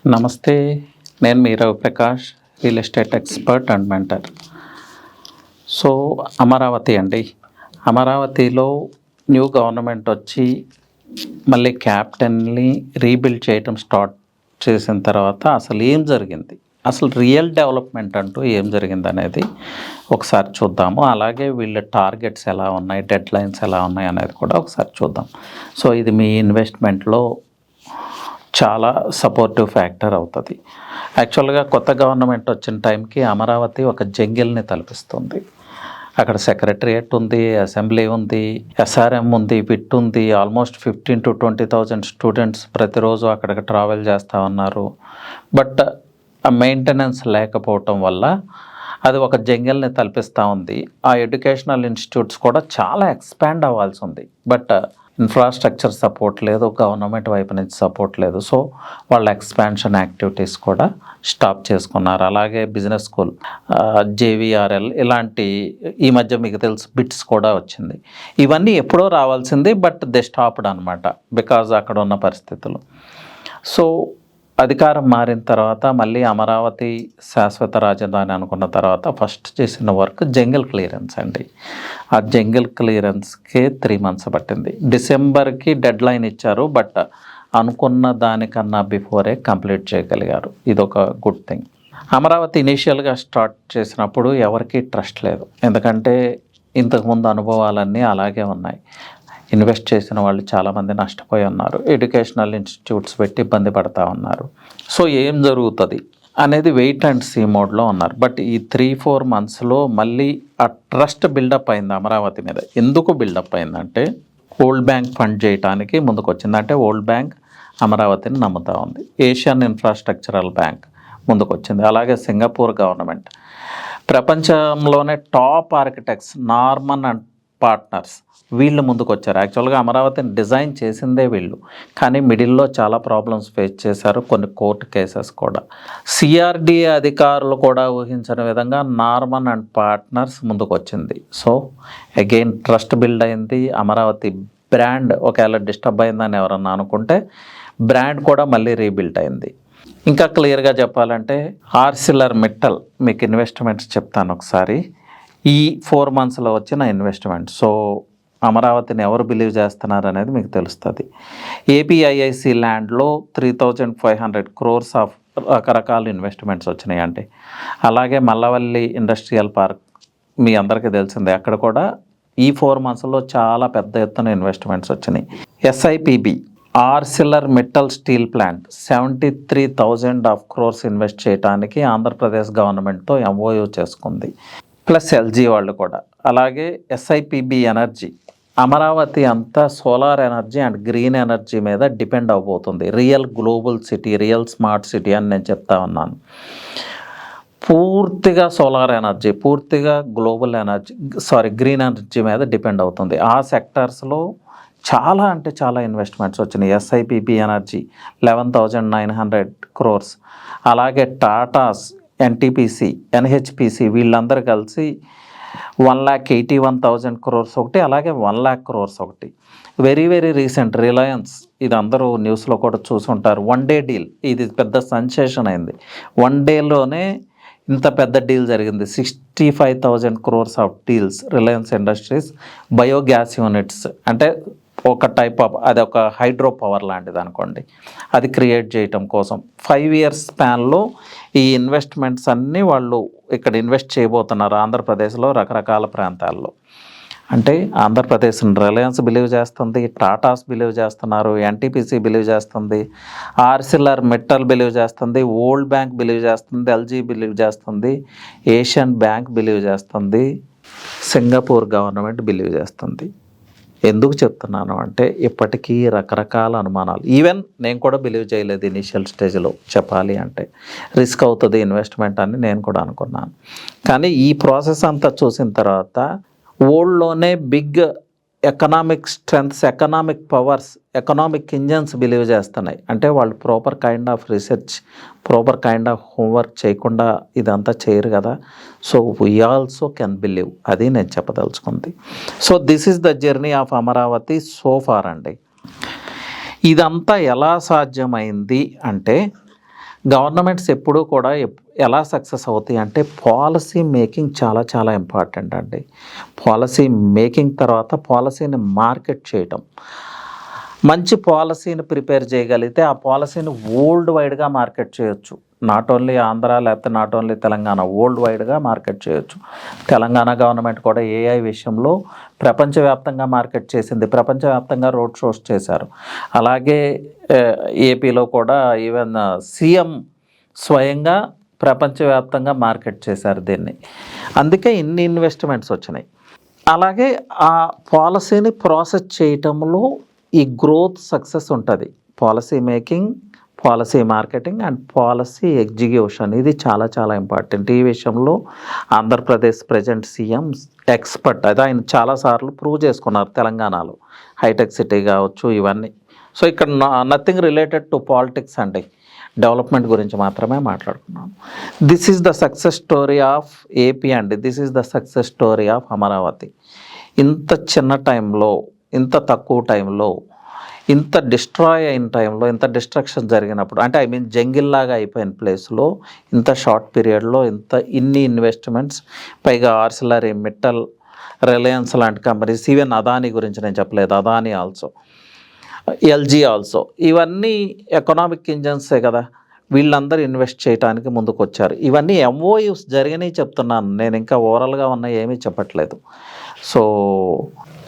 నమస్తే, నేను మీ Raviprakash, real estate expert and mentor. So Amaravati అండి, అమరావతిలో న్యూ గవర్నమెంట్ వచ్చి మళ్ళీ క్యాపిటల్ని రీబిల్డ్ చేయడం స్టార్ట్ చేసిన తర్వాత అసలు ఏం జరిగింది, అసలు రియల్ డెవలప్మెంట్ అంటూ ఏం జరిగింది అనేది ఒకసారి చూద్దాము. అలాగే వీళ్ళ టార్గెట్స్ ఎలా ఉన్నాయి, డెడ్ లైన్స్ ఎలా ఉన్నాయి అనేది కూడా ఒకసారి చూద్దాం. సో ఇది మీ ఇన్వెస్ట్మెంట్లో చాలా సపోర్టివ్ ఫ్యాక్టర్ అవుతుంది. యాక్చువల్గా కొత్త గవర్నమెంట్ వచ్చిన టైంకి అమరావతి ఒక జంగిల్ని తలపిస్తుంది. అక్కడ సెక్రటరియట్ ఉంది, అసెంబ్లీ ఉంది, ఎస్ఆర్ఎం ఉంది, విట్ ఉంది. ఆల్మోస్ట్ 15,000 to 20,000 స్టూడెంట్స్ ప్రతిరోజు అక్కడికి ట్రావెల్ చేస్తూ ఉన్నారు. బట్ ఆ మెయింటెనెన్స్ లేకపోవటం వల్ల అది ఒక జంగిల్ని తలపిస్తూ ఉంది. ఆ ఎడ్యుకేషనల్ ఇన్స్టిట్యూట్స్ కూడా చాలా ఎక్స్పాండ్ అవ్వాల్సి ఉంది. బట్ ఇన్ఫ్రాస్ట్రక్చర్ సపోర్ట్ లేదు, గవర్నమెంట్ వైపు నుంచి సపోర్ట్ లేదు. సో వాళ్ళ ఎక్స్పాన్షన్ యాక్టివిటీస్ కూడా స్టాప్ చేసుకున్నారు. అలాగే బిజినెస్ స్కూల్, జేవిఆర్ఎల్ ఇలాంటి ఈ మధ్య మీకు తెలుసు బిట్స్ కూడా వచ్చింది. ఇవన్నీ ఎప్పుడో రావాల్సింది, బట్ దే స్టాప్డ్ అనమాట బికాజ్ అక్కడ ఉన్న పరిస్థితులు. సో అధికారం మారిన తర్వాత మళ్ళీ అమరావతి శాశ్వత రాజధాని అనుకున్న తర్వాత ఫస్ట్ చేసిన వర్క్ జంగిల్ క్లియరెన్స్ అండి. ఆ జంగిల్ క్లియరెన్స్కి 3 months పట్టింది. డిసెంబర్కి డెడ్ లైన్ ఇచ్చారు, బట్ అనుకున్న దానికన్నా బిఫోరే కంప్లీట్ చేయగలిగారు. ఇదొక గుడ్ థింగ్. అమరావతి ఇనీషియల్గా స్టార్ట్ చేసినప్పుడు ఎవరికీ ట్రస్ట్ లేదు, ఎందుకంటే ఇంతకుముందు అనుభవాలన్నీ అలాగే ఉన్నాయి. ఇన్వెస్ట్ చేసిన వాళ్ళు చాలామంది నష్టపోయి ఉన్నారు, ఎడ్యుకేషనల్ ఇన్స్టిట్యూట్స్ పెట్టి ఇబ్బంది పడతా ఉన్నారు. సో ఏం జరుగుతుంది అనేది వెయిట్ అండ్ సీ మోడ్లో ఉన్నారు. బట్ ఈ 3-4 monthsలో మళ్ళీ ఆ ట్రస్ట్ బిల్డప్ అయింది అమరావతి మీద. ఎందుకు బిల్డప్ అయిందంటే వరల్డ్ బ్యాంక్ ఫండ్ చేయడానికి ముందుకు వచ్చింది. అంటే వరల్డ్ బ్యాంక్ అమరావతిని నమ్ముతూ ఉంది, ఏషియన్ ఇన్ఫ్రాస్ట్రక్చరల్ బ్యాంక్ ముందుకు వచ్చింది, అలాగే సింగపూర్ గవర్నమెంట్, ప్రపంచంలోనే top architects Norman and partners వీళ్ళు ముందుకు వచ్చారు. యాక్చువల్గా అమరావతిని డిజైన్ చేసిందే వీళ్ళు, కానీ మిడిల్లో చాలా ప్రాబ్లమ్స్ ఫేస్ చేశారు, కొన్ని కోర్టు కేసెస్ కూడా. సిఆర్డిఏ అధికారులు కూడా ఊహించని విధంగా నార్మన్ అండ్ పార్ట్నర్స్ ముందుకు వచ్చింది. సో అగైన్ ట్రస్ట్ బిల్డ్ అయింది. అమరావతి బ్రాండ్ ఒకవేళ డిస్టర్బ్ అయిందని ఎవరన్నా అనుకుంటే బ్రాండ్ కూడా మళ్ళీ రీబిల్డ్ అయింది. ఇంకా క్లియర్గా చెప్పాలంటే ఆర్సిలర్ మిట్టల్, మీకు ఇన్వెస్ట్మెంట్స్ చెప్తాను ఒకసారి. ఈ 4 monthsలో వచ్చిన ఇన్వెస్ట్మెంట్. సో అమరావతిని ఎవరు బిలీవ్ చేస్తున్నారు అనేది మీకు తెలుస్తుంది. ఏపీఐఐసి ల్యాండ్లో 3,500 crores ఆఫ్ రకరకాల ఇన్వెస్ట్మెంట్స్ వచ్చినాయి అండి. అలాగే మల్లవల్లి ఇండస్ట్రియల్ పార్క్ మీ అందరికీ తెలిసిందే, అక్కడ కూడా ఈ 4 monthsలో చాలా పెద్ద ఎత్తున ఇన్వెస్ట్మెంట్స్ వచ్చినాయి. SIPB Arcelor Mittal steel plant 73,000 crores invest చేయడానికి ఆంధ్రప్రదేశ్ గవర్నమెంట్తో ఎంఓయూ చేసుకుంది, ప్లస్ ఎల్జీ వాళ్ళు కూడా. అలాగే ఎస్ఐపిబి ఎనర్జీ, అమరావతి అంతా solar energy and green energy మీద డిపెండ్ అవబోతుంది. Real global city, real smart city అని నేను చెప్తా ఉన్నాను. పూర్తిగా సోలార్ ఎనర్జీ, పూర్తిగా గ్లోబల్ ఎనర్జీ, గ్రీన్ ఎనర్జీ మీద డిపెండ్ అవుతుంది. ఆ సెక్టార్స్లో చాలా అంటే చాలా ఇన్వెస్ట్మెంట్స్ వచ్చినాయి. ఎస్ఐపిబి ఎనర్జీ 11,900 crores, అలాగే టాటాస్, ఎన్టీపీసీ, ఎన్హెచ్పిసి వీళ్ళందరూ కలిసి 1,81,000 crores ఒకటి, అలాగే 1 lakh crores ఒకటి. వెరీ వెరీ రీసెంట్ రిలయన్స్, ఇది అందరూ న్యూస్లో కూడా చూసుంటారు, 1 day డీల్. ఇది పెద్ద సెన్సేషన్ అయింది. 1 dayలోనే ఇంత పెద్ద డీల్ జరిగింది. 65,000 crores of deals. Reliance industries biogas units, అంటే ఒక టైప్ ఆఫ్, అది ఒక హైడ్రో పవర్ లాంటిది అనుకోండి, అది క్రియేట్ చేయటం కోసం 5 years స్పాన్లో ఈ ఇన్వెస్ట్మెంట్స్ అన్నీ వాళ్ళు ఇక్కడ ఇన్వెస్ట్ చేయబోతున్నారు ఆంధ్రప్రదేశ్లో రకరకాల ప్రాంతాల్లో. అంటే ఆంధ్రప్రదేశ్ రిలయన్స్ బిలీవ్ చేస్తుంది, టాటాస్ బిలీవ్ చేస్తున్నారు, ఎన్టీపీసీ బిలీవ్ చేస్తుంది, ఆర్సిలర్ మిట్టల్ బిలీవ్ చేస్తుంది, వరల్డ్ బ్యాంక్ బిలీవ్ చేస్తుంది, ఎల్జీ బిలీవ్ చేస్తుంది, ఏషియన్ బ్యాంక్ బిలీవ్ చేస్తుంది, సింగపూర్ గవర్నమెంట్ బిలీవ్ చేస్తుంది. ఎందుకు చెప్తున్నాను అంటే ఇప్పటికీ రకరకాల అనుమానాలు. ఈవెన్ నేను కూడా బిలీవ్ చేయలేదు ఇనీషియల్ స్టేజ్లో, చెప్పాలి అంటే రిస్క్ అవుతుంది ఇన్వెస్ట్మెంట్ అని నేను కూడా అనుకున్నాను. కానీ ఈ ప్రాసెస్ అంతా చూసిన తర్వాత వరల్డ్లోనే big economic strengths, economic powers, economic engines believe చేస్తున్నాయి. అంటే వాళ్ళు proper kind of research, proper kind of homework చేయకుండా ఇదంతా చేయరు కదా. So we also can believe, అది నేను చెప్పదలుచుకుంది. So this is the journey of Amaravati so far అండి. ఇదంతా ఎలా సాధ్యమైంది అంటే గవర్నమెంట్స్ ఎప్పుడూ కూడా ఎలా సక్సెస్ అవుతాయి అంటే పాలసీ మేకింగ్ చాలా చాలా ఇంపార్టెంట్ అండి. పాలసీ మేకింగ్ తర్వాత పాలసీని మార్కెట్ చేయటం. మంచి పాలసీని ప్రిపేర్ చేయగలిగితే ఆ పాలసీని వరల్డ్ వైడ్గా మార్కెట్ చేయొచ్చు. నాట్ ఓన్లీ ఆంధ్ర లేకపోతే నాట్ ఓన్లీ తెలంగాణ, వరల్డ్ వైడ్గా మార్కెట్ చేయొచ్చు. తెలంగాణ గవర్నమెంట్ కూడా ఏఐ విషయంలో ప్రపంచవ్యాప్తంగా మార్కెట్ చేసింది. ప్రపంచవ్యాప్తంగా రోడ్ షోస్ చేశారు. అలాగే ఏపీలో కూడా ఈవెన్ సీఎం స్వయంగా ప్రపంచవ్యాప్తంగా మార్కెట్ చేశారు దీన్ని. అందుకే ఇన్ని ఇన్వెస్ట్మెంట్స్ వచ్చినాయి. అలాగే ఆ పాలసీని ప్రాసెస్ చేయటంలో ఈ గ్రోత్ సక్సెస్ ఉంటుంది. Policy making, policy marketing and policy execution ఇది చాలా చాలా ఇంపార్టెంట్. ఈ విషయంలో ఆంధ్రప్రదేశ్ ప్రజెంట్ సీఎం ఎక్స్పర్ట్. అది ఆయన చాలాసార్లు ప్రూవ్ చేసుకున్నారు తెలంగాణలో. హైటెక్ సిటీ కావచ్చు ఇవన్నీ. సో ఇక్కడ నథింగ్ రిలేటెడ్ టు పాలిటిక్స్ అండి, డెవలప్మెంట్ గురించి మాత్రమే మాట్లాడుకున్నాను. This is the success story of AP అండి. This is the success story of Amaravati. ఇంత చిన్న టైంలో, ఇంత తక్కువ టైంలో, ఇంత డిస్ట్రాయ్ అయిన టైంలో, ఇంత డిస్ట్రక్షన్ జరిగినప్పుడు, అంటే జంగిల్లాగా అయిపోయిన ప్లేస్లో ఇంత షార్ట్ పీరియడ్లో ఇన్ని ఇన్వెస్ట్మెంట్స్, పైగా ఆర్సిలరీ మిట్టల్, రిలయన్స్ లాంటి కంపెనీస్, ఈవెన్ అదానీ గురించి నేను చెప్పలేదు, అదానీ ఆల్సో, ఎల్జీ ఆల్సో, ఇవన్నీ ఎకనామిక్ ఇంజన్సే కదా. వీళ్ళందరూ ఇన్వెస్ట్ చేయడానికి ముందుకు వచ్చారు. ఇవన్నీ ఎంఓయూస్ జరిగినాయి చెప్తున్నాను నేను, ఇంకా ఓవరాల్గా ఉన్నాయి ఏమీ చెప్పట్లేదు. So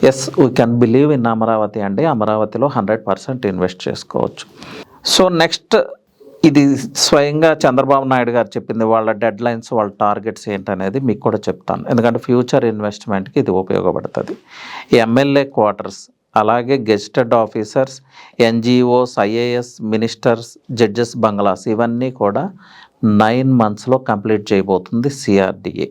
yes, we can believe in Amaravati అండి. అమరావతిలో 100% ఇన్వెస్ట్ చేసుకోవచ్చు. సో నెక్స్ట్, ఇది స్వయంగా చంద్రబాబు నాయుడు గారు చెప్పింది. వాళ్ళ డెడ్ లైన్స్, వాళ్ళ టార్గెట్స్ ఏంటనేది మీకు కూడా చెప్తాను, ఎందుకంటే ఫ్యూచర్ ఇన్వెస్ట్మెంట్కి ఇది ఉపయోగపడుతుంది. ఎమ్మెల్యే క్వార్టర్స్, అలాగే gazetted officers, NGOs, IAS, ministers, judges bungalows, ఇవన్నీ కూడా 9 monthsలో కంప్లీట్ చేయబోతుంది సిఆర్డిఏ.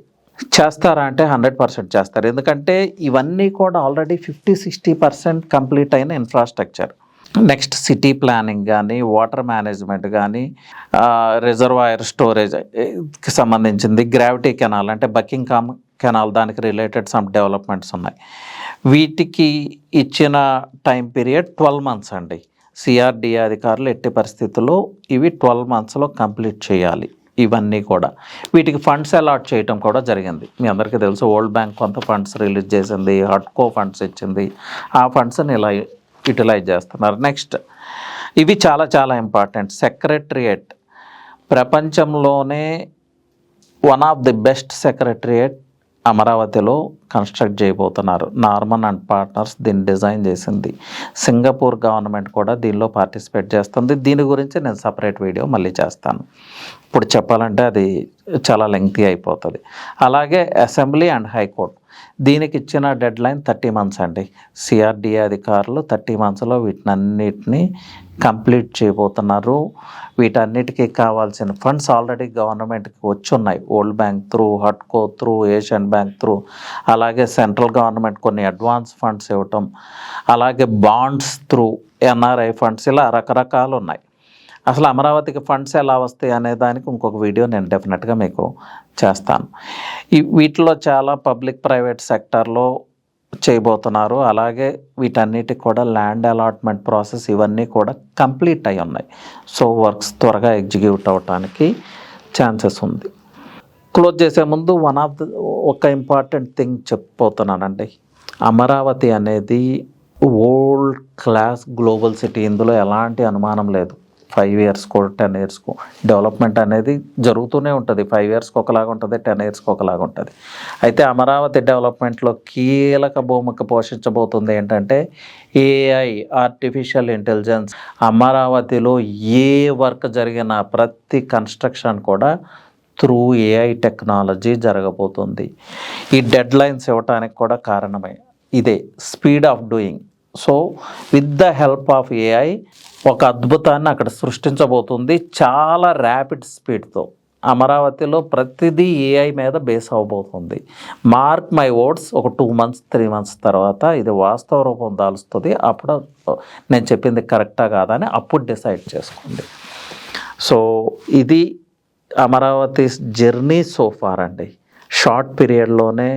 చేస్తారా అంటే 100% చేస్తారు. ఎందుకంటే ఇవన్నీ కూడా ఆల్రెడీ 50-60% కంప్లీట్ అయిన ఇన్ఫ్రాస్ట్రక్చర్. నెక్స్ట్ సిటీ ప్లానింగ్ కానీ, వాటర్ మేనేజ్మెంట్ కానీ, రిజర్వాయర్ స్టోరేజ్కి సంబంధించింది, గ్రావిటీ కెనాల్ అంటే బకింగ్హామ్ కెనాల్, దానికి రిలేటెడ్ సమ్ డెవలప్మెంట్స్ ఉన్నాయి. వీటికి ఇచ్చిన టైం పీరియడ్ 12 months అండి. సిఆర్డిఏ అధికారులు ఎట్టి పరిస్థితుల్లో ఇవి 12 monthsలో కంప్లీట్ చేయాలి. ఇవన్నీ కూడా వీటికి ఫండ్స్ అలాట్ చేయటం కూడా జరిగింది. మీ అందరికీ తెలుసు, వరల్డ్ బ్యాంక్ కొంత ఫండ్స్ రిలీజ్ చేసింది, హడ్కో ఫండ్స్ ఇచ్చింది. ఆ ఫండ్స్ని ఇలా యూటిలైజ్ చేస్తున్నారు. నెక్స్ట్, ఇవి చాలా చాలా ఇంపార్టెంట్. సెక్రటరియేట్, ప్రపంచంలోనే one of the best secretariat అమరావతిలో కన్స్ట్రక్ట్ చేయబోతున్నారు. నార్మన్ అండ్ పార్ట్నర్స్ దీన్ని డిజైన్ చేసింది. సింగపూర్ గవర్నమెంట్ కూడా దీనిలో పార్టిసిపేట్ చేస్తుంది. దీని గురించి నేను సపరేట్ వీడియో మళ్ళీ చేస్తాను. ఇప్పుడు చెప్పాలంటే అది చాలా లెంగ్తీ అయిపోతుంది. అలాగే అసెంబ్లీ అండ్ హైకోర్టు, దీనికి ఇచ్చిన డెడ్ లైన్ 30 months అండి. సిఆర్డిఏ అధికారులు 30 monthsలో వీటినన్నిటిని కంప్లీట్ చేయబోతున్నారు. వీటన్నిటికీ కావాల్సిన ఫండ్స్ ఆల్రెడీ గవర్నమెంట్కి వచ్చి ఉన్నాయి. వరల్డ్ బ్యాంక్ త్రూ, హడ్కో త్రూ, ఏషియన్ బ్యాంక్ త్రూ, అలాగే సెంట్రల్ గవర్నమెంట్ కొన్ని అడ్వాన్స్ ఫండ్స్ ఇవ్వటం, అలాగే బాండ్స్ త్రూ, ఎన్ఆర్ఐ ఫండ్స్, ఇలా రకరకాలు ఉన్నాయి. అసలు అమరావతికి ఫండ్స్ ఎలా వస్తాయి అనే దానికి ఇంకొక వీడియో నేను డెఫినెట్గా మీకు చేస్తాను. వీటిలో చాలా పబ్లిక్ ప్రైవేట్ సెక్టార్లో చేయబోతున్నారు. అలాగే వీటన్నిటికి కూడా ల్యాండ్ అలాట్మెంట్ ప్రాసెస్ ఇవన్నీ కూడా కంప్లీట్ అయి ఉన్నాయి. సో వర్క్స్ త్వరగా ఎగ్జిక్యూట్ అవ్వటానికి ఛాన్సెస్ ఉంది. క్లోజ్ చేసే ముందు ఒక ఇంపార్టెంట్ థింగ్ చెప్పబోతున్నానండి. అమరావతి అనేది వరల్డ్ క్లాస్ గ్లోబల్ సిటీ, ఇందులో ఎలాంటి అనుమానం లేదు. 5 yearsకో 10 yearsకో డెవలప్మెంట్ అనేది జరుగుతూనే ఉంటుంది. 5 yearsకి ఒకలాగా ఉంటుంది, 10 yearsకి ఒకలాగా ఉంటుంది. అయితే అమరావతి డెవలప్మెంట్లో కీలక భూమిక పోషించబోతుంది ఏంటంటే ఏఐ, ఆర్టిఫిషియల్ ఇంటెలిజెన్స్. అమరావతిలో ఏ వర్క్ జరిగినా ప్రతి కన్స్ట్రక్షన్ కూడా త్రూ ఏఐ టెక్నాలజీ జరగబోతుంది. ఈ డెడ్ లైన్స్ ఇవ్వటానికి కూడా కారణమే ఇదే, speed of doing. So with the help of AI ఒక అద్భుతాన్ని అక్కడ సృష్టించబోతుంది చాలా ర్యాపిడ్ స్పీడ్తో. అమరావతిలో ప్రతిదీ ఏఐ మీద బేస్ అవ్వబోతుంది. మార్క్ మై వర్డ్స్, ఒక 2 months 3 months తర్వాత ఇది వాస్తవ రూపం దాలుస్తుంది. అప్పుడు నేను చెప్పింది కరెక్టా కాదా అని అప్పుడు డిసైడ్ చేసుకోండి. సో ఇది అమరావతి జర్నీ సో ఫార్ అండి. షార్ట్ పీరియడ్లోనే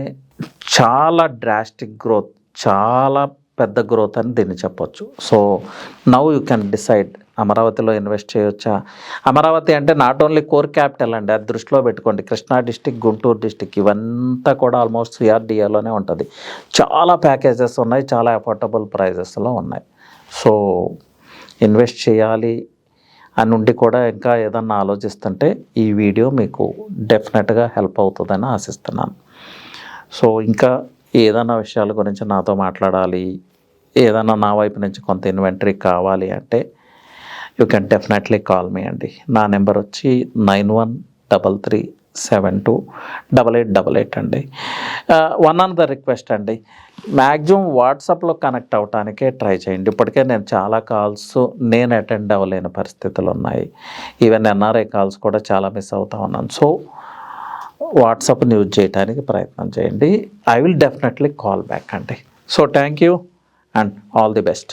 చాలా డ్రాస్టిక్ గ్రోత్, చాలా పెద్ద గ్రోత్ అని దీన్ని చెప్పొచ్చు. So now you can decide అమరావతిలో ఇన్వెస్ట్ చేయొచ్చా. అమరావతి అంటే నాట్ ఓన్లీ కోర్ క్యాపిటల్ అండి, అది దృష్టిలో పెట్టుకోండి. కృష్ణా డిస్టిక్, గుంటూరు డిస్టిక్ ఇవంతా కూడా ఆల్మోస్ట్ సిఆర్డిఏలోనే ఉంటుంది. చాలా ప్యాకేజెస్ ఉన్నాయి, చాలా అఫోర్డబుల్ ప్రైజెస్లో ఉన్నాయి. సో ఇన్వెస్ట్ చేయాలి అని ఉండి కూడా ఇంకా ఏదన్నా ఆలోచిస్తుంటే ఈ వీడియో మీకు డెఫినెట్గా హెల్ప్ అవుతుందని ఆశిస్తున్నాను. సో ఇంకా ఏదైనా విషయాల గురించి నాతో మాట్లాడాలి, ఏదైనా నా వైపు నుంచి కొంత ఇన్వెంటరీ కావాలి అంటే you can definitely call me అండి. నా నెంబర్ వచ్చి 9133728888 అండి. వన్ అనదర్ రిక్వెస్ట్ అండి, మ్యాక్సిమం వాట్సాప్లో కనెక్ట్ అవ్వటానికే ట్రై చేయండి. ఇప్పటికే నేను చాలా కాల్స్ నేను అటెండ్ అవ్వలేని పరిస్థితులు ఉన్నాయి. ఈవెన్ ఎన్ఆర్ఐ కాల్స్ కూడా చాలా మిస్ అవుతా ఉన్నాను. సో వాట్సాప్ని యూజ్ చేయడానికి ప్రయత్నం చేయండి. I will definitely call back అండి. So thank you and all the best.